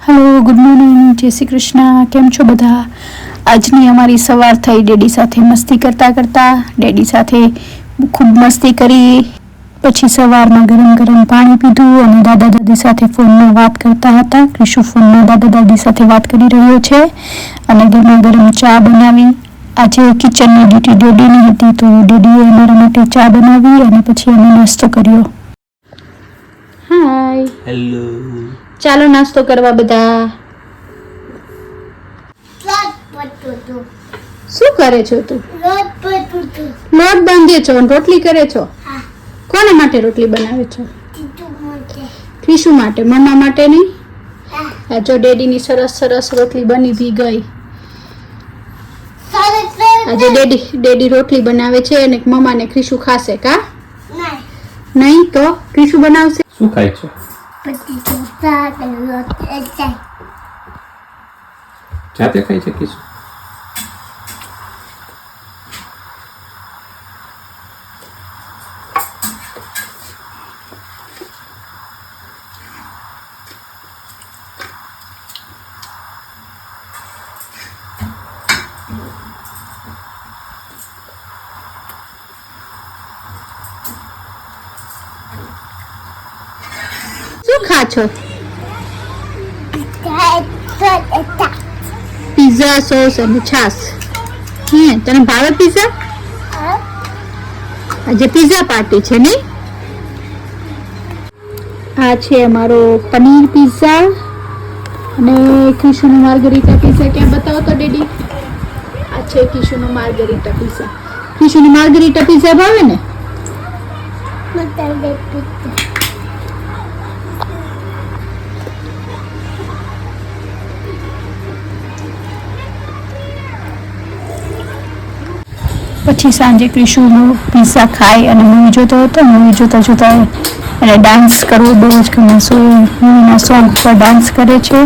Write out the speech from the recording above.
Hello, good morning, જય શ્રી કૃષ્ણ. કેમ છો બધા? આજની અમારી સવાર થઈ ડેડી સાથે મસ્તી કરતા કરતા. ડેડી સાથે ખૂબ મસ્તી કરી. પછી સવારમાં ગરમ ગરમ પાણી પીધું અને દાદા દાદી સાથે ફોનમાં વાત કરતા હતા. ક્રિશુ ફોનમાં દાદા દાદી સાથે વાત કરી રહ્યો છે અને ગરમા ગરમ ચા બનાવી. આજે કિચનની ડ્યુટી ડેડીની હતી, તો ડેડીએ અમારા માટે ચા બનાવી અને પછી અમે નાસ્તો કર્યો. હાય, હેલો. ચાલો નાસ્તો કરવા બધા. શું કરે છો તું? લોટ બાંધે છો અને રોટલી કરે છો? કોના માટે રોટલી બનાવે છો? ક્રિશુ માટે, મમ્મા માટે નહીં? આ જો ડેડીની સરસ સરસ રોટલી બની ગઈ. આજે ડેડી રોટલી બનાવે છે અને મમ્મા ને ક્રિશુ ખાશે. કા નહીં તો ક્રિશુ બનાવશે. શું ખાય છે? જાતે ખાઈ છે કે શું? શું ખા છો? પિઝા સોસ અને છાસ. તને ભાવે પિઝા? આજે પિઝા પાર્ટી છે નહીં? આ છે અમારો પનીર પિઝા અને ક્રિશુનો માર્ગરીટા પિઝા. ક્યાં બતાવો તો ડેડી. આ છે ક્રિશુનો માર્ગરીટા પિઝા. ક્રિશુનો માર્ગરીટા પિઝા ભાવે ને? પછી સાંજે ક્રિશુનો પિઝા ખાઈ અને મૂવી જોતો હતો. મૂવી જોતા જોતા એને ડાન્સ કરવો બહુ જ ગમે છે. મૂવીના સોંગ પર ડાન્સ કરે છે